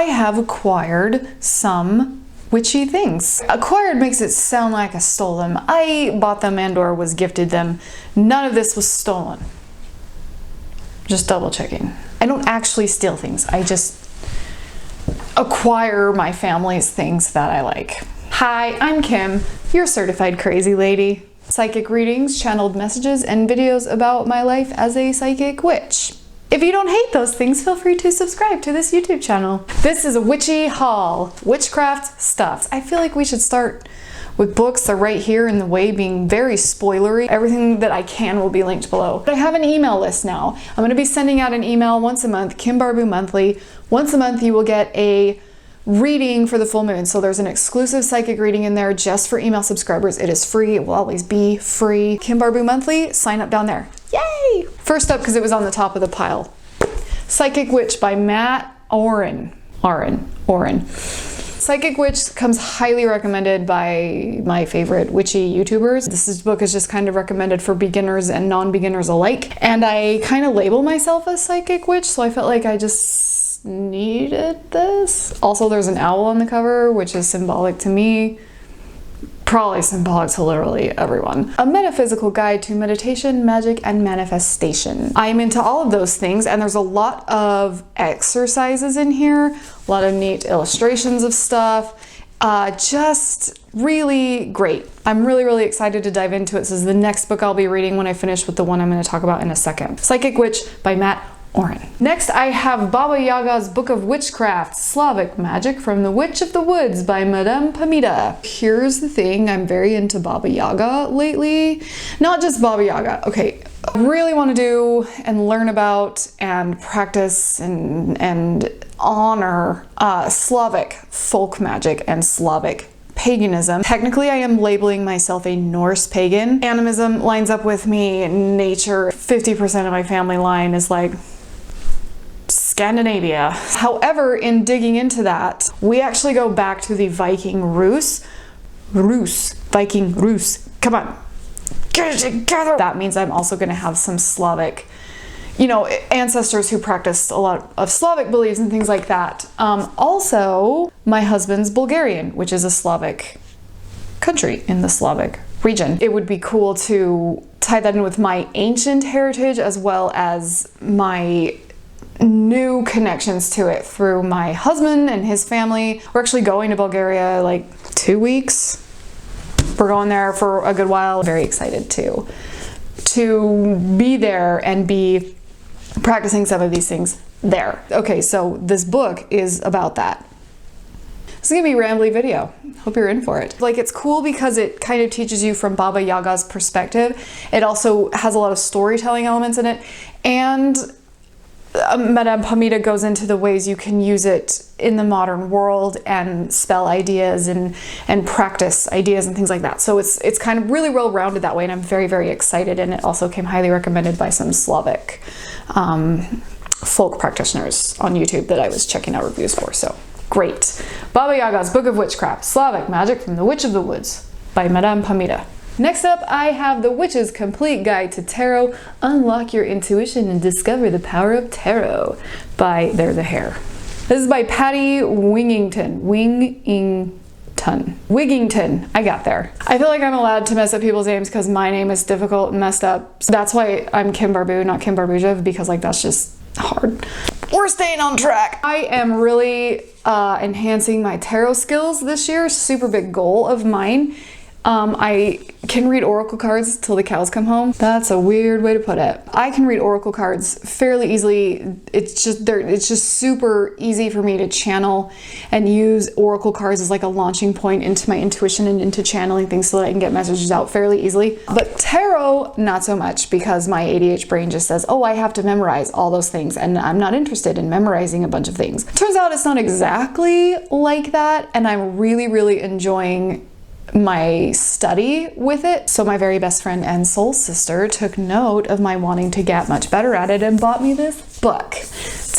have acquired some witchy things. Acquired makes it sound like I stole them. I bought them and or was gifted them. None of this was stolen. Just double checking. I don't actually steal things. I just acquire my family's things that I like. Hi, I'm Kim, your certified crazy lady. Psychic readings, channeled messages, and videos about my life as a psychic witch. If you don't hate those things, feel free to subscribe to this YouTube channel. This is a witchy haul, witchcraft stuff. I feel like we should start with books. They're right here in the way, being very spoilery. Everything that I can will be linked below. But I have an email list now. I'm going to be sending out an email once a month, KimBarBoo Monthly. Once a month you will get a reading for the full moon. So there's an exclusive psychic reading in there just for email subscribers. It is free. It will always be free. KimBarBoo Monthly, sign up down there. Yay! First up, because it was on the top of the pile, Psychic Witch by Matt Oren. Psychic Witch comes highly recommended by my favorite witchy YouTubers. This book is just kind of recommended for beginners and non-beginners alike. And I kind of label myself a psychic witch, so I felt like I just needed this. Also, there's an owl on the cover, which is symbolic to me. Probably symbolic to literally everyone. A metaphysical guide to meditation, magic, and manifestation. I'm into all of those things, and there's a lot of exercises in here, a lot of neat illustrations of stuff. Just really great. I'm really excited to dive into it. This is the next book I'll be reading when I finish with the one I'm going to talk about in a second. Psychic Witch by Matt Oren. Next, I have Baba Yaga's Book of Witchcraft, Slavic Magic from the Witch of the Woods by Madame Pamita. Here's the thing, I'm very into Baba Yaga lately. Not just Baba Yaga, okay. I really want to do and learn about and practice and honor Slavic folk magic and Slavic paganism. Technically, I am labeling myself a Norse pagan. Animism lines up with me, nature. 50% of my family line is like Scandinavia. However, in digging into that, we actually go back to the Viking Viking Rus. Come on, get it together. That means I'm also going to have some Slavic, you know, ancestors who practiced a lot of Slavic beliefs and things like that. Also, my husband's Bulgarian, which is a Slavic country in the Slavic region. It would be cool to tie that in with my ancient heritage as well as my new connections to it through my husband and his family. We're actually going to Bulgaria like 2 weeks. We're going there for a good while. Very excited to be there and be practicing some of these things there. Okay, so this book is about that. This is gonna be a rambly video. Hope you're in for it. Like, it's cool because it kind of teaches you from Baba Yaga's perspective. It also has a lot of storytelling elements in it, and Madame Pamita goes into the ways you can use it in the modern world and spell ideas and practice ideas and things like that. So it's kind of really well-rounded that way, and I'm very excited. And it also came highly recommended by some Slavic folk practitioners on YouTube that I was checking out reviews for. So great. Baba Yaga's Book of Witchcraft, Slavic Magic from the Witch of the Woods by Madame Pamita. Next up, I have The Witch's Complete Guide to Tarot, Unlock Your Intuition and Discover the Power of Tarot by They're the Hair. This is by Patty Wigington. I got there. I feel like I'm allowed to mess up people's names because my name is difficult and messed up. So that's why I'm KimBarBoo, not KimBarBoo, because like that's just hard. We're staying on track. I am really enhancing my tarot skills this year. Super big goal of mine. I can read oracle cards till the cows come home. That's a weird way to put it. I can read oracle cards fairly easily. It's just super easy for me to channel and use oracle cards as like a launching point into my intuition and into channeling things so that I can get messages out fairly easily. But tarot, not so much, because my ADHD brain just says, oh, I have to memorize all those things, and I'm not interested in memorizing a bunch of things. Turns out it's not exactly like that, and I'm really enjoying my study with it. So my very best friend and soul sister took note of my wanting to get much better at it and bought me this book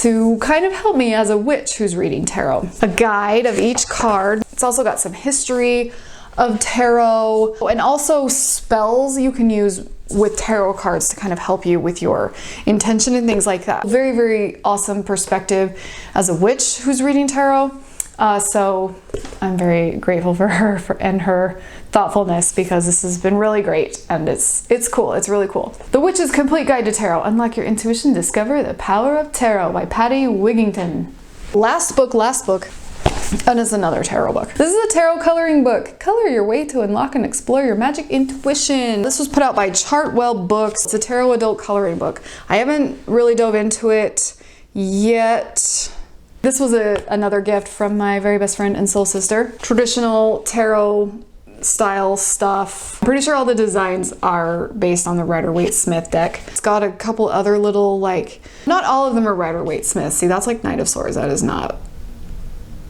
to kind of help me as a witch who's reading tarot. A guide of each card. It's also got some history of tarot and also spells you can use with tarot cards to kind of help you with your intention and things like that. Very, very awesome perspective as a witch who's reading tarot. So I'm very grateful for her and her thoughtfulness, because this has been really great, and it's cool. It's really cool. The Witch's Complete Guide to Tarot. Unlock your intuition, discover the power of tarot by Patty Wigington. Last book, and it's another tarot book. This is a tarot coloring book. Color your way to unlock and explore your magic intuition. This was put out by Chartwell Books. It's a tarot adult coloring book. I haven't really dove into it yet. This was another gift from my very best friend and soul sister. Traditional tarot style stuff. I'm pretty sure all the designs are based on the Rider-Waite-Smith deck. It's got a couple other little, like, not all of them are Rider-Waite-Smith. See, that's like Knight of Swords. That is not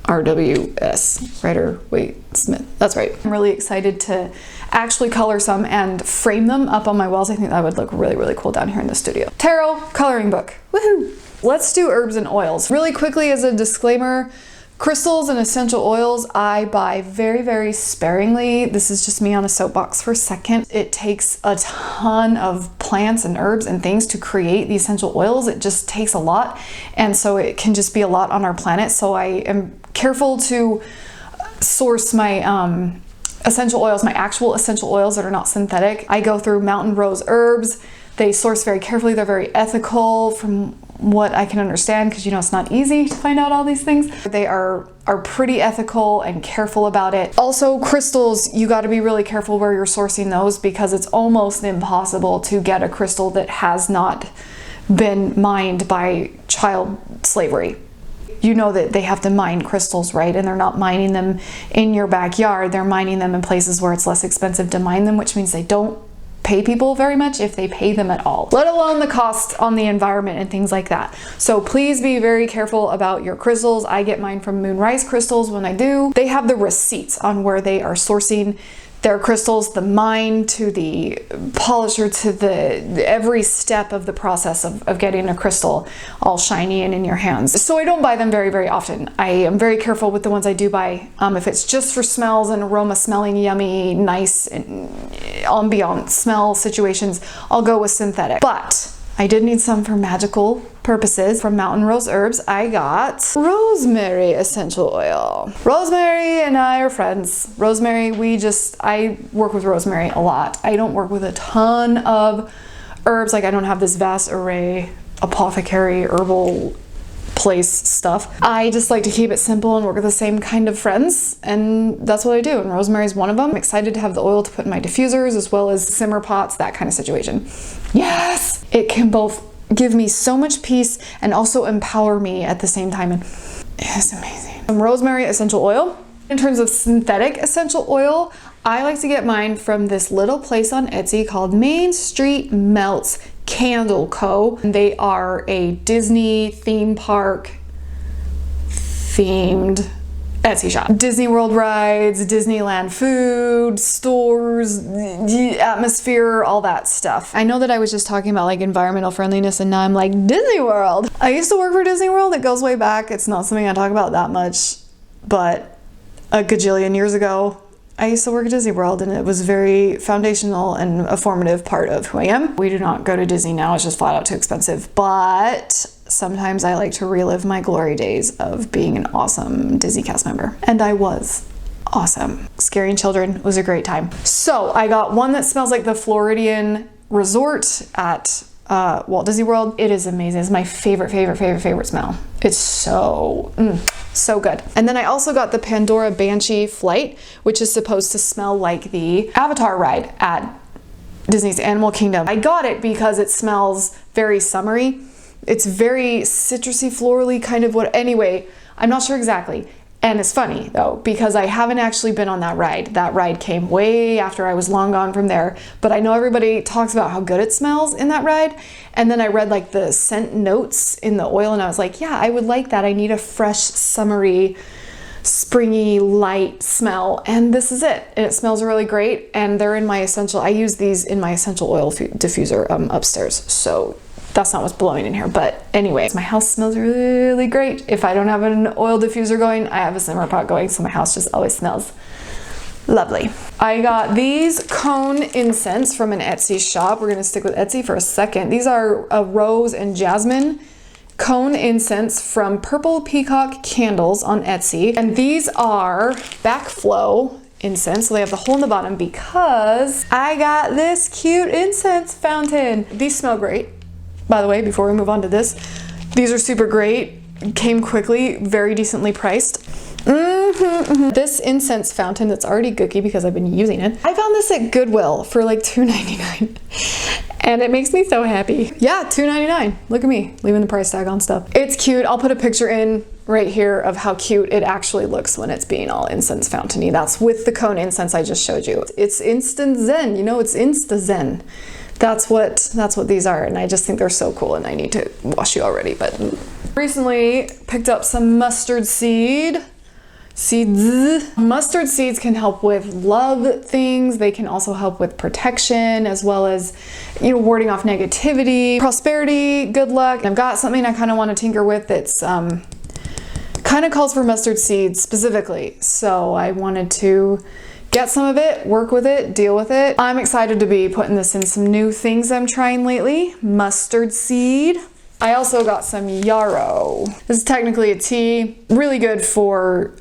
RWS, Rider-Waite-Smith. That's right. I'm really excited to actually color some and frame them up on my walls. I think that would look really, really cool down here in the studio. Tarot coloring book. Woohoo! Let's do herbs and oils. Really quickly, as a disclaimer, crystals and essential oils I buy very, very sparingly. This is just me on a soapbox for a second. It takes a ton of plants and herbs and things to create the essential oils. It just takes a lot, and so it can just be a lot on our planet. So I am careful to source my essential oils, my actual essential oils that are not synthetic. I go through Mountain Rose Herbs. They source very carefully. They're very ethical from what I can understand, because you know it's not easy to find out all these things. They are pretty ethical and careful about it. Also, crystals, you got to be really careful where you're sourcing those, because it's almost impossible to get a crystal that has not been mined by child slavery. You know that they have to mine crystals, right? And they're not mining them in your backyard. They're mining them in places where it's less expensive to mine them, which means they don't pay people very much, if they pay them at all, let alone the cost on the environment and things like that. So please be very careful about your crystals. I get mine from Moonrise Crystals when I do. They have the receipts on where they are sourcing their crystals, the mine to the polisher to the every step of the process of getting a crystal all shiny and in your hands. So I don't buy them very, very often. I am very careful with the ones I do buy. If it's just for smells and aroma, smelling yummy, nice, ambient smell situations, I'll go with synthetic. But I did need some for magical purposes. From Mountain Rose Herbs, I got rosemary essential oil. Rosemary and I are friends. Rosemary, I work with rosemary a lot. I don't work with a ton of herbs. Like, I don't have this vast array, apothecary, herbal place stuff. I just like to keep it simple and work with the same kind of friends, and that's what I do, and rosemary is one of them. I'm excited to have the oil to put in my diffusers as well as simmer pots, that kind of situation. Yes! It can both give me so much peace and also empower me at the same time, and it's amazing. Some rosemary essential oil. In terms of synthetic essential oil, I like to get mine from this little place on Etsy called Main Street Melts Candle Co. They are a Disney theme park themed Etsy shop. Disney World rides, Disneyland food, stores, atmosphere, all that stuff. I know that I was just talking about like environmental friendliness, and now I'm like, Disney World. I used to work for Disney World. It goes way back. It's not something I talk about that much, but a gajillion years ago, I used to work at Disney World, and it was very foundational and a formative part of who I am. We do not go to Disney now. It's just flat out too expensive. But sometimes I like to relive my glory days of being an awesome Disney cast member. And I was awesome. Scaring children was a great time. So I got one that smells like the Floridian Resort at Walt Disney World. It is amazing. It's my favorite smell. It's so good. And then I also got the Pandora Banshee Flight, which is supposed to smell like the Avatar ride at Disney's Animal Kingdom. I got it because it smells very summery. It's very citrusy, florally kind of anyway, I'm not sure exactly. And it's funny though, because I haven't actually been on that ride. That ride came way after I was long gone from there, but I know everybody talks about how good it smells in that ride. And then I read like the scent notes in the oil, and I was like, yeah, I would like that. I need a fresh, summery, springy, light smell, and this is it. And it smells really great, and they're in my essential, I use these in my essential oil diffuser upstairs, so that's not what's blowing in here. But anyway, my house smells really great. If I don't have an oil diffuser going, I have a simmer pot going, so my house just always smells Lovely. I got these cone incense from an Etsy shop. We're gonna stick with Etsy for a second. These are a rose and jasmine cone incense from Purple Peacock Candles on Etsy. And these are backflow incense. So they have the hole in the bottom because I got this cute incense fountain. These smell great. By the way, before we move on to this, these are super great. Came quickly, very decently priced. This incense fountain that's already gooky because I've been using it. I found this at Goodwill for like $2.99 and it makes me so happy. Yeah, $2.99. Look at me leaving the price tag on stuff. It's cute. I'll put a picture in right here of how cute it actually looks when it's being all incense fountainy. That's with the cone incense I just showed you. It's instant zen, you know, it's insta zen. That's what these are, and I just think they're so cool, and I need to wash you already, but recently picked up some mustard seeds. Mustard seeds can help with love things. They can also help with protection, as well as, you know, warding off negativity, prosperity, good luck. I've got something I kind of want to tinker with that's kind of calls for mustard seeds specifically. So I wanted to get some of it, work with it, deal with it. I'm excited to be putting this in some new things I'm trying lately. Mustard seed. I also got some yarrow. This is technically a tea, really good for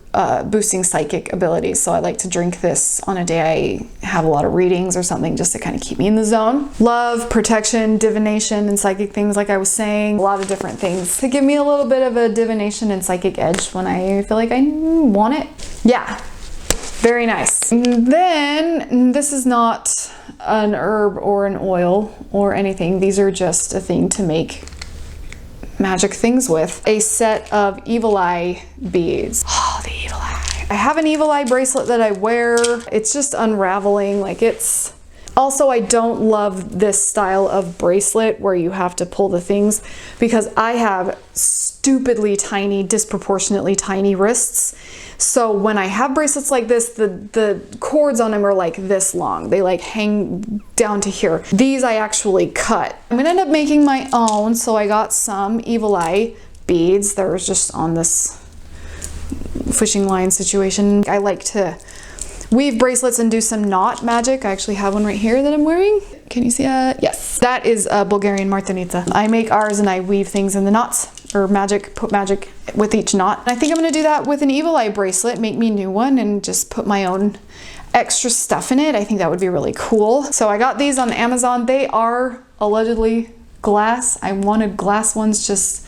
boosting psychic abilities. So I like to drink this on a day I have a lot of readings or something, just to kind of keep me in the zone. Love, protection, divination, and psychic things, like I was saying. A lot of different things to give me a little bit of a divination and psychic edge when I feel like I want it. Yeah, very nice. And then this is not an herb or an oil or anything. These are just a thing to make magic things with. A set of evil eye beads. Oh, the evil eye. I have an evil eye bracelet that I wear. It's just unraveling. Like, it's also, I don't love this style of bracelet where you have to pull the things, because I have stupidly tiny, disproportionately tiny wrists. So when I have bracelets like this, the cords on them are like this long. They like hang down to here. These I actually cut. I'm gonna end up making my own, so I got some evil eye beads that was just on this fishing line situation. I like to weave bracelets and do some knot magic. I actually have one right here that I'm wearing. Can you see it? Yes. That is a Bulgarian martinitsa. I make ours and I weave things in the knots, or magic, put magic with each knot. I think I'm gonna do that with an evil eye bracelet, make me a new one, and just put my own extra stuff in it. I think that would be really cool. So I got these on Amazon. They are allegedly glass. I wanted glass ones just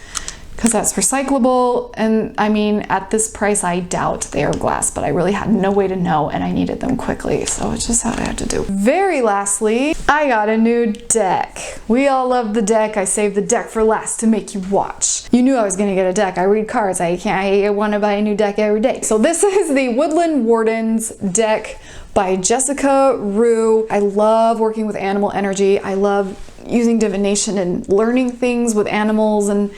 because that's recyclable, and I mean, at this price I doubt they are glass, but I really had no way to know and I needed them quickly, so it's just what I had to do. Very lastly, I got a new deck. We all love the deck. I saved the deck for last to make you watch. You knew I was gonna get a deck. I read cards. I want to buy a new deck every day. So this is the Woodland Wardens deck by Jessica Rue. I love working with animal energy. I love using divination and learning things with animals and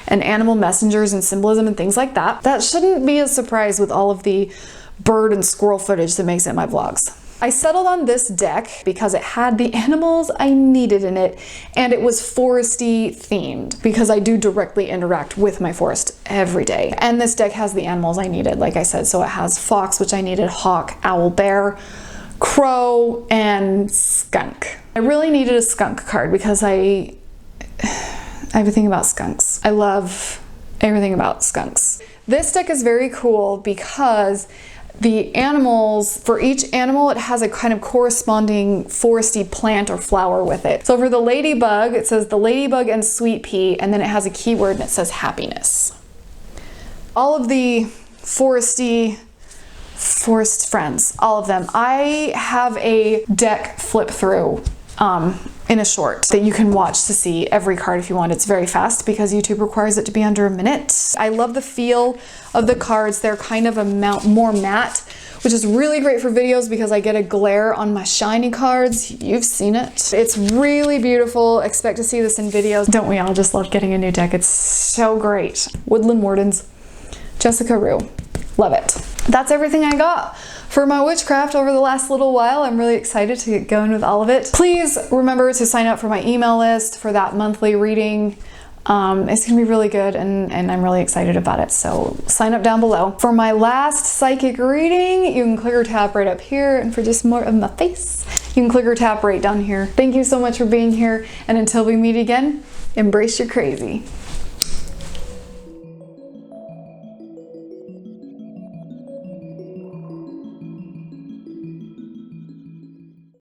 animal messengers and symbolism and things like that. That shouldn't be a surprise with all of the bird and squirrel footage that makes it in my vlogs. I settled on this deck because it had the animals I needed in it, and it was foresty themed because I do directly interact with my forest every day. And this deck has the animals I needed, like I said. So it has fox, which I needed, hawk, owl, bear, crow, and skunk. I really needed a skunk card because I have a thing about skunks. I love everything about skunks. This deck is very cool because the animals, for each animal, it has a kind of corresponding foresty plant or flower with it. So for the ladybug, it says the ladybug and sweet pea, and then it has a keyword and it says happiness. All of the forest friends, all of them. I have a deck flip through in a short that you can watch to see every card if you want. It's very fast because YouTube requires it to be under a minute. I love the feel of the cards. They're kind of more matte, which is really great for videos because I get a glare on my shiny cards. You've seen it. It's really beautiful. Expect to see this in videos. Don't we all just love getting a new deck? It's so great. Woodland Wardens, Jessica Rue. Love it. That's everything I got for my witchcraft over the last little while. I'm really excited to get going with all of it. Please remember to sign up for my email list for that monthly reading It's gonna be really good, and I'm really excited about it. So sign up down below. For my last psychic reading, you can click or tap right up here, and for just more of my face, you can click or tap right down here. Thank you so much for being here, and until we meet again, embrace your crazy.